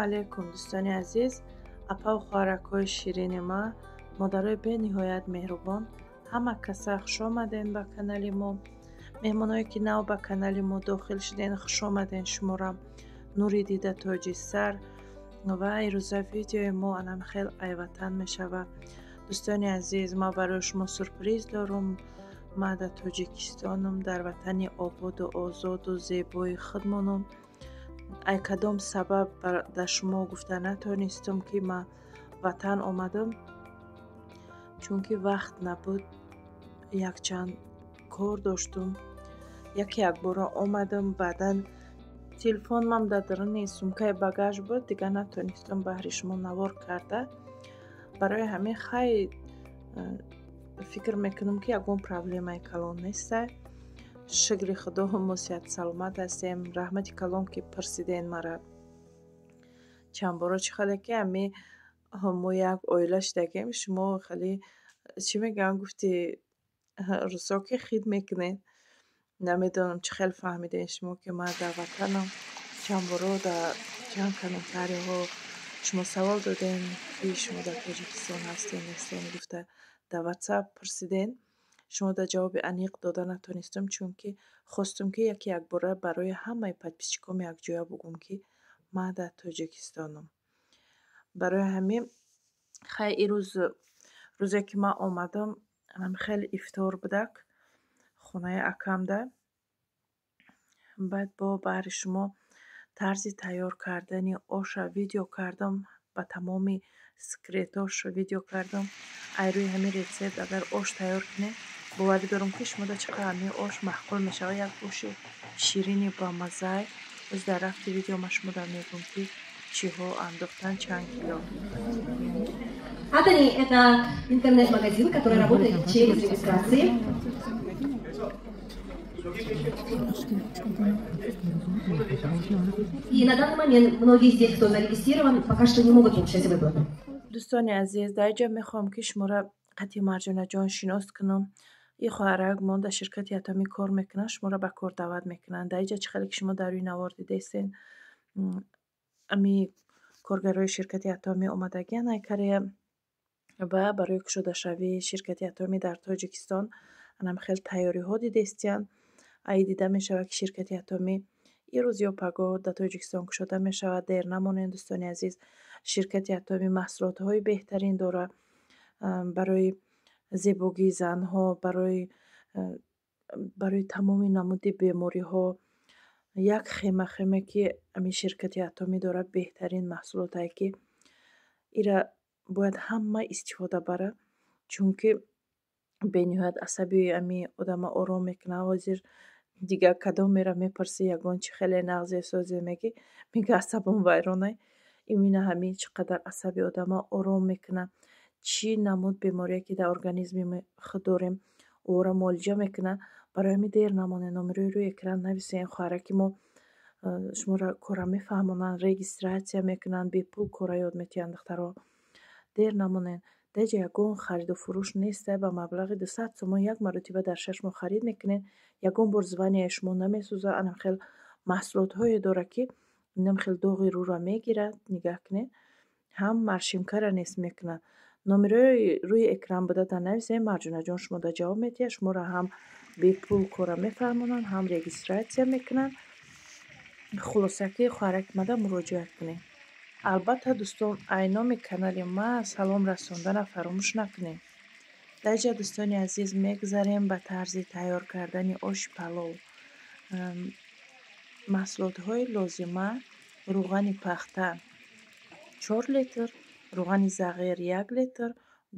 алейкум дӯстони азиз, апа ва хоҳаракҳои ширини ма, модарои бениҳоят меҳрубон, ҳама каса хуш омаден ба канали мо. меҳмоное ки нав ба канали мо дохил шуден, хуш омаден. шуморо нури дида тоҷи сар ва ирӯза видеои мо анамхел айватан мешавад. дӯстони азиз, ма барои шумо сюрприз дорум. ма дар тоҷикистонам, дар ватани ободу озоду зебои худмонам. ай кадом сабаб дар шумо гуфта натонистум ки ма ватан омадам, чунки вақт набуд, якчанд кор доштум. якбора омадам, баъдан телефонам дар даруни сумкаи багаж буд, дигар натонистум баҳри шумо навор карда. барои ҳамин хай фикр мекунам ки ягон проблемаи калон неста. шукри худо мо сиҳат саломат ҳастем. раҳмати калон ки пурсиден мара чандбора чӣ хеле ки ами мо як оила шудагем. шумо хеле чӣ мегӯям, гуфти русоки хид мекунед. намедонам чӣ хел фаҳмиден шумо ки ман дар ватанам. чандбора дар чанд комментарияҳо шумо савол додем ки шумо дар тоҷикистон ҳастен нестен, гуфта дар ватсап пурсиден. шумо дар ҷавоби аниқ дода натонистум, чунки хостум ки якбора барои ҳамаи подписчиком якҷоя бугум ки ман дар тоҷикистонам. барои ҳамин хай рӯзе ки ман омадам, хеле ифтор будак хонаи акамда. баъд бо баҳри шумо тарзи тайёр кардани оша видео кардам, ба тамоми секретош видео кардам. ай рӯи ҳамин рецепт агар ош тайёр кунед, боварӣ дорам ки шумо дар чиқадр ҳамин ош маҳқул мешавад. як оши ширини бамазза. оз дар рафти видео ма шумо дар мегӯям ки чиҳо андохтан, чанд кило. Атани – это интернет-магазин, который работает через регистрации. И на данный момент многие здесь, кто зарегистрирован, пока что не могут получать выплаты. дӯстони азиз, дар ҷа мехоҳам ки шуморо қатъи Марҷонаҷон шинос кунам. ин хоҳарак мон дар ширкати атомӣ кор мекунад, шуморо ба кор даъват мекунанд. дар ҷа чӣ хеле ки шумо дар рӯи навор дидестен, ами коргарои ширкати атомӣ омадагиан ай кария ва барои кушодашавии ширкати атомӣ дар тоҷикистон анамхел тайёриҳо дидестиян. ай дида мешавад ки ширкати атомӣ ирӯз ё пагоҳ дар тоҷикистон кушода мешавад. дер намонед дӯстони азиз. ширкати атомӣ маҳсулотҳои беҳтарин дорад барои зебогии занҳо, барои тамоми намуди бемориҳо. як хема ки ами ширкати атомӣ дорад беҳтарин маҳсулотае ки ира бояд ҳама истифода барад, чунки бениҳоят асаби ами одама ором мекунад. ҳозир дигар кадом мера мепурси ягон чӣ хеле нағзе созе мегӣ, мега асабам вайронай. имина ҳамин чӣ қадар асаби одама ором мекунад. чӣ намуд беморие ки дар организми худ дорем ора муолиҷа мекунад. барои ҳамин дер намонед, номерои рӯи экран нависен. хоҳараки мо шуморо кора мефаҳмонанд, регистратсия мекунанд, бепул кора ёд метиҳанд духтарҳо. дер намонед. дар ҷа ягон хариду фурӯш неста. ба маблағи 200 сомон як маротиба дар 6 моҳ харид мекунед. ягон бор звания шумо намесӯзад. анахел маҳсулотҳое дорад ки намхел доғи рӯро мегирад. нигаҳ кунед. ҳам маршимкара нест мекунад. номерои рӯи экран буда дар нависен. Марҷонаҷон шумо дар ҷавоб метиҳад. шуморо ҳам бепул кора мефаҳмонанд, ҳам регистратсия мекунанд. хулоса ки хоҳараки мада муроҷиат кунед. албатта дӯстон, ай номи канали ма салом расондана фаромӯш накунед. дар ҷа дӯстони азиз мегзарем ба тарзи тайёр кардани оши палов. маҳсулотҳои лозима: рӯғани пахта 4 литр, рӯғани зағир 1 литр,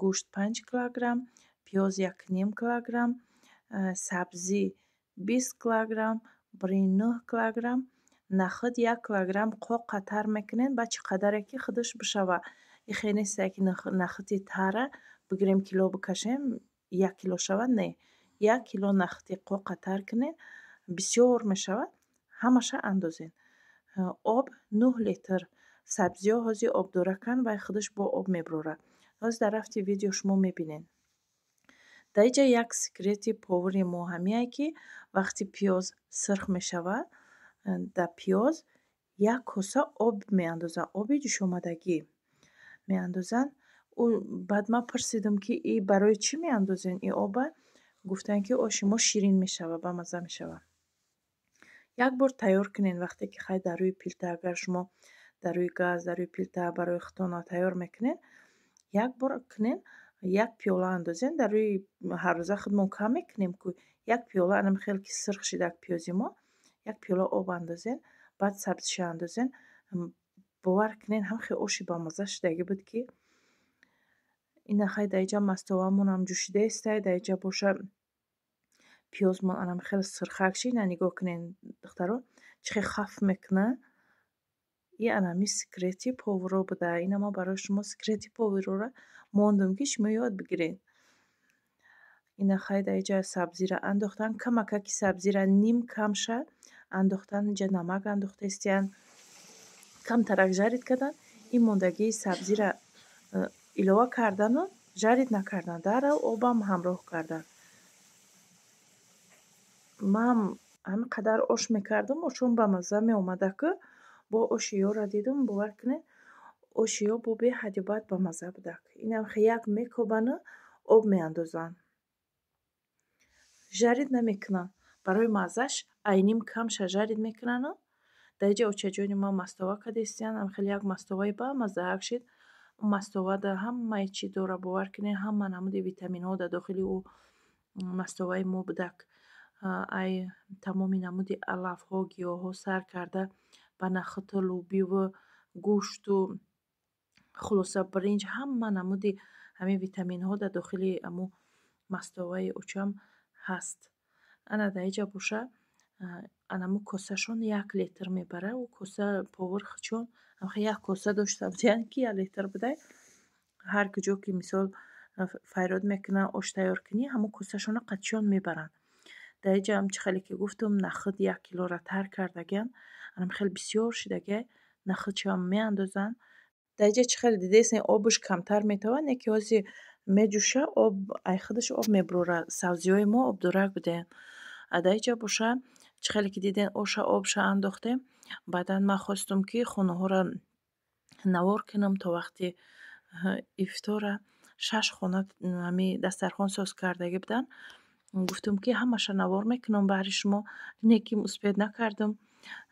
гӯшт 5 килограмм, пиёз 1,5 килограмм, сабзӣ 20 килограмм, биринҷ 9 килограмм, наход 1 килограмм. қоқ қатар мекунед ба чӣ қадаре ки худаш бишава. ихе неста ки нахоти тара бигирем кило бикашем 1 кило шавад. не, 1 кило нахоти қоқ қатар кунед, бисёр мешавад. ҳамаша андозед. об 9 литр. сабзиҳо ҳозир обдоракан, вай худаш бо об меброрад. ҳозир дар рафти видео шумо мебинед. дар ин ҷа як секрети повари мо ҳамин ки вақти пиёз сирх мешавад, дар пиёз یک کوسه об меандозанд, оби ҷӯшомадагӣ меандозанд. баъд ман пурсидам ки и барои чӣ меандозен ин оба? гуфтанд ки оши мо ширин мешава, бамаза мешава. як бор тайёр кунед. вақте ки хай дар рӯи пилта, агар шумо дар рӯи газ, дар рӯи пилта барои хитона тайёр мекунед, як бор кунед, як пиёла андозен. дар рӯи ҳаррӯза худмон кам мекунем ку як пиёла анам хеле ки сирх шидаак пиёзи мо, як пиёла об андозен, баъд сабзиша андозен. бовар кунед ҳам хеле оши бамаза шидагӣ буд ки ина хай дар инҷа мастовамонам ҷӯшида истай, дар инҷа боша пиёзмон анам хеле сирхак шид. ина нигоҳ кунед духтаро чӣ хеле хаф мекуна. и анами секрети поваро буда. ина ма барои шумо секрети повароро мондум ки шумо ёд бигиред. ина хай дар инҷа сабзира андохтан, камака ки сабзира ним кам шад андохтан, инҷа намак андохта истиян, камтарак жарид кардан, ин мондагии сабзира илова кардану жарид накардан, даррав обам ҳамроҳ кардан. ман ҳамин қадар ош мекардам, ошам бамаза меомада ки бо оши ёро дидам, бовар кунед оши ё бо беҳади бад бамаза будак. инам як мекобану об меандозанд, жарид намекунанд. барои маззаш айним камша жарид мекунану дар инҷа очаҷони ман мастова карда истиянд. хеле як мастоваи бамазаак шид. мастова да ҳамаи чӣ дора, бовар кунед ҳама намуди витаминҳо дар дохили ӯ мастоваи мо будак. ай тамоми намуди алафҳо, гиёҳҳо сар карда ба нахиту лӯбиву гӯшту хулоса бринҷ, ҳама намуди ҳамин витаминҳо дар дохили аму мастоваи учам ҳаст. ана дар инҷа боша анамо косашон 1 литр мебара. ӯ коса повар хичон як коса доштам зиян ки 1 литр будай. ҳар куҷо ки мисол файрод мекунанд ош тайёр кунӣ, ҳамо косашона қачон мебаранд. дар инҷа ҳам чӣ хеле ки гуфтум нахит 1 килора тар кардагиан, анам хеле бисёр шидагиа нахитшам меандозанд. дар инҷа чӣ хеле дидаистен обуш камтар метавад, не ки ҳозир меҷӯша об ай худаш об меброра. сабзиҳои мо обдорак буданд. дар инҷа боша чӣ хеле ки диден оша обша андохтем, баъдан ман хостум ки хонаҳоро навор кунам то вақти ифтора. 6 хона ҳами дастархон соз кардагӣ буданд. гуфтум ки ҳамаша навор мекунам баҳри шумо. не ки успед накардам.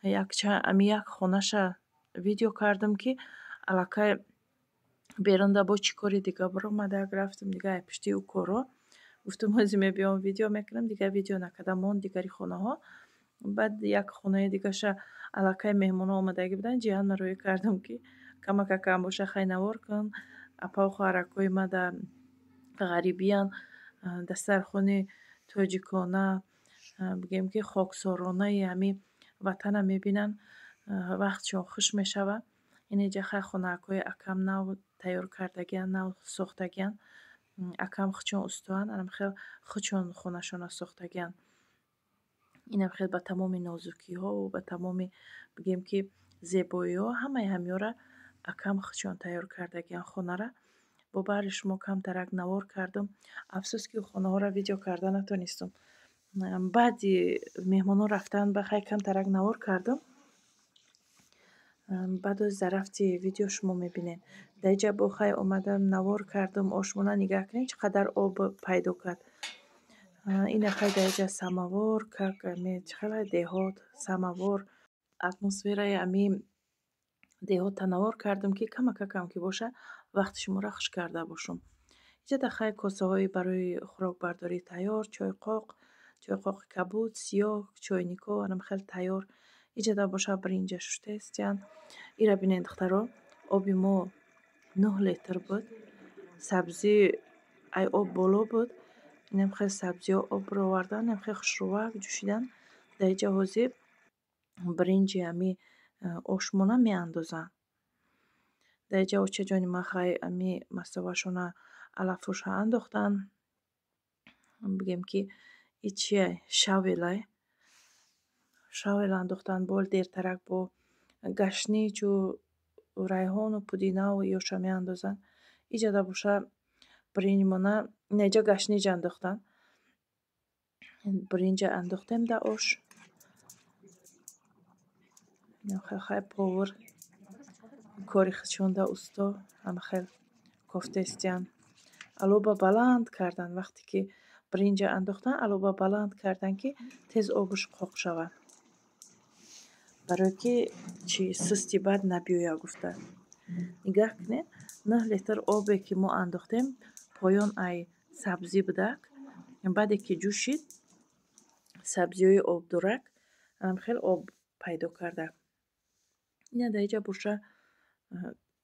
як хонаша видео кардам ки аллакай берунда бо чӣ кори дига баромадак. рафтам дига ай пишти ӯ коро. гуфтум ҳозир мебиём видео мекунам. дига видео накардам, монд дигари хонаҳо. баъд як хонаи дигаша аллакай меҳмонҳо омадагӣ буданд. ҷиҳан рӯй кардам ки камака кам боша хай навор кун. апа хоҳаракҳои ма дар ғарибиян, дастархони тоҷикона, бигем ки хоксоронаи ҳами ватана мебинанд, вақтшон хуш мешава. ин инҷа хай хонаакҳои акам нав тайёр кардагиан, нав сохтагиан. акам хичон устоанд, анам хел хичон хонашона сохтагиан. инам хел ба тамоми нозукиҳову ба тамоми бигем ки зебоиҳо ҳамаи ҳамёра акам хичон тайёр кардагиан хонара. бо баҳри шумо камтарак навор кардам. афсӯс ки хонаҳоро видео карда натонистам. баъди меҳмонҳо рафтан ба хай камтарак навор кардам. баъд оз дар рафти видео шумо мебинед. дар инҷа бо хай омадам навор кардам. ошмона нигоҳ кунед чӣ қадар об пайдо кард. ина хай дар инҷа самовор как чӣ хеле деҳот самовор атмосфераи ами деҳота навор кардам ки камака кам ки боша вақти шуморо хуш карда бошам. инҷа дар хай косаҳои барои хӯрокбардорӣ тайёр, чойқоқи кабуд, сиёҳ, чойнико анам хеле тайёр. инҷа дар боша бринҷа шушта истиянд. ира бинед духтаро, оби мо 9 литр буд. сабзӣ ай об боло буд. инам хеле сабзиҳо об бароварданд, инам хеле хушрувак ҷӯшиданд. дар инҷа ҳозир бринҷи ами ошмона меандозанд. дар инҷа очаҷони ман хай ами мастовашона алафуша андохтанд. бигем ки и чие шавел андохтанд. бол дертарак бо гашничу райҳону пудинаву ёша меандозанд. инҷа да боша бринҷмона инҷа гашнич андохтанд. бринҷа андохтем дар ош. хай повар кори хичонда усто ама хел кофтестиан алоба баланд кардан вақте ки бринҷа андохтан алоба баланд кардан ки тез обуш қоқ шавад барое ки чи сусти бад набиёя гуфта нигаҳ кунед 9 литр обе ки мо андохтем поён ай сабзӣ будак баъде ки ҷӯшид сабзиҳои обдорак хел об пайдо кардак ина дар инҷа боша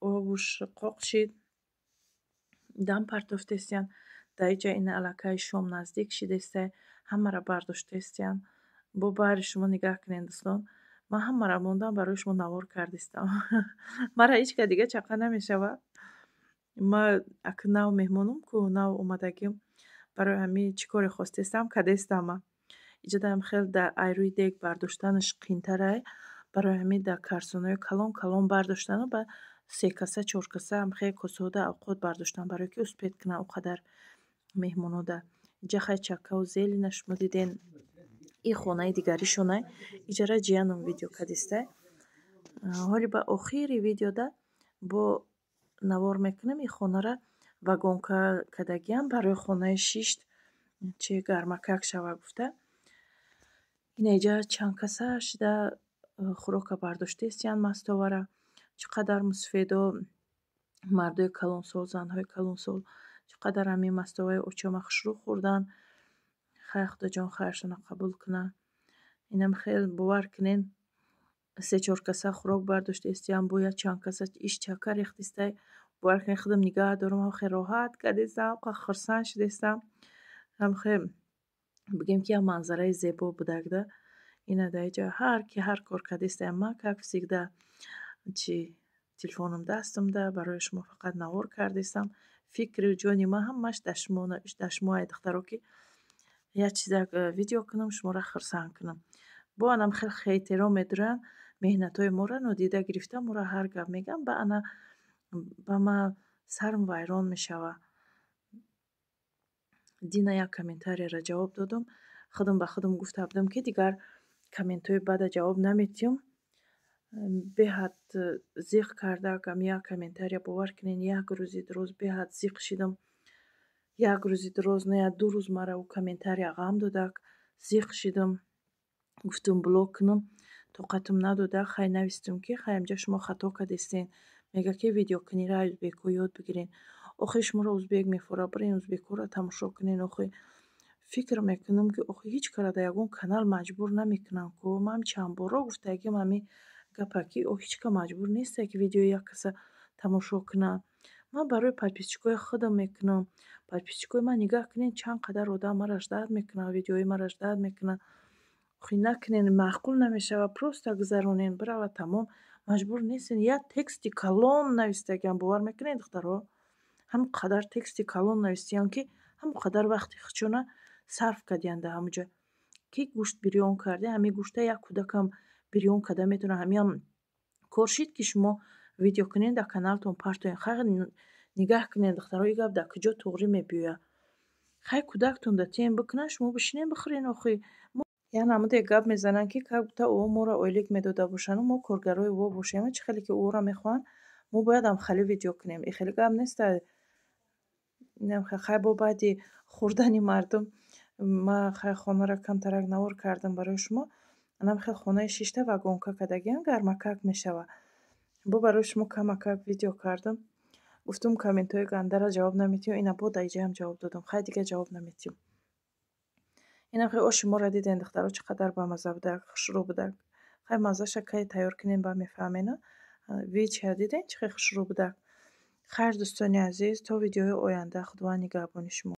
обуш қоқ шид дам партофтестиян дар инҷа ина аллакай шом наздик шидестай ҳамаро бардоштестиян бо баҳри шумо нигаҳ кунед дӯстон ман ҳамаро мондам барои шумо навор кардистам мара ҳеҷ ка дига чақа намешава ма ак нав меҳмонум ку нав омадагим барои ҳамин чӣ коре хостестам кадестама иҷадам хел дар айрӯи дег бардоштанаш қийтарай барои ҳамин дар карсонаҳои калон калон бардоштану ба 3 каса 4 каса хел косаҳода овқот бардоштан барое ки успед кунам о қадар меҳмонода инҷа хай чаккаву зелена шумо диден ин хонаи дигаришонай иҷара ҷиянум видео кадистай ҳоли ба охири видеода бо навор мекунем ин хонара вагонка кадагиам барои хонаи шишт чи гармакак шава гуфта ин иҷа чанд каса шида хӯрока бардоштестиян мастовара чӣ қадар мусфедо мардои калонсол занҳои калонсол чӣ қадар ҳамин мастоваи очама хушрӯ хӯрдан хай худоҷон хайршона қабул куна инам хел бовар кунен 3-4 каса хӯрок бардоштестиян бо як чанд каса иш чака рехтистай бовар кунед худам нигаҳ дорам хел роҳат кадестам хурсанд шудестам хел бигем ки як манзараи зебо будакда ина дар инҷа ҳар ки ҳар кор кадестай ман как всегда чи телефонам дастамда барои шумо фақат навор кардестам фикри ҷони ман ҳамаш дар шумо ай духтаро ки як чизак видео кунам шуморо хурсанд кунам бо анам хел эҳтиром медоранд меҳнатҳои моро нодида гирифта моро ҳар гап меган ба ман сарм вайрон мешава дина як комментарияро ҷавоб додам худам ба худам гуфта будам ки дигар комментҳои бада ҷавоб наметиҳам беҳад зиқ кардагам як комментария бовар кунед як рӯзи дуроз беҳад зиқ шидам як рӯзи дуроз не як 2 рӯз мара ӯ комментария ғам додак зиқ шидам гуфтам блок кунам тоқатам надодак хай навистам ки хай амҷа шумо хато кадестен мега ки видеокунира узбеко ёд бигирен охи шуморо узбек мефора бирен узбекоро тамошо кунен охи фикр мекунам ки охи ҳеҷ кара дар ягон канал маҷбур намекунам ку ман чандборо гуфтагим ҳамин гапа ки ҳеҷ ка маҷбур нестае ки видеои як каса тамошо куна ман барои подписчикои худам мекунам подписчикои ман нигаҳ кунед чанд қадар одам маро ждат мекунад видеои маро ждат мекунад охи накунед маъқул намешава просто гузаронен бирава тамом маҷбур нестед як тексти калон навистагиам бовар мекунед духтарҳо ҳамон қадар тексти калон навистиям ки ҳамон қадар вақти хичона сарф кардиям дар ҳамонҷа ки гӯшт бирён карде ҳамин гӯшта як кӯдакам бирён карда метавона ҳамиам кор шид ки шумо видео кунед дар каналтон партоен хай нигаҳ кунед духтарҳо ин гап дар куҷо тоғри мебиёяд хай кӯдактон да тем бикунад шумо бишинед бихӯрен охи яъне ҳамуде гап мезананд ки как бута ӯ моро ойлик медода бошану мо коргарои ӯ бошем чӣ хеле ки ӯро мехоҳанд мо бояд ҳамхалӣ видео кунем ин хеле гап неста хай бо баъди хӯрдани мардум ман хай хонаро камтарак навор кардам барои шумо анам хел хонаи шишта вагонка кадагиам гармакак мешава бо барои шумо камакак видео кардам гуфтум комментҳои гандаро ҷавоб наметиҳам ина бо дар иҷаам ҷавоб додам хай дига ҷавоб наметиҳам ина хай оши моро диден духтаро чӣ қадар бамаза будак хушрӯ будак хай маззаша кай тайёр кунем ба мефаҳмена вича диден чӣ хел хушрӯ будак хайр дӯстони азиз то видеои оянда худованд нигаҳбони шумо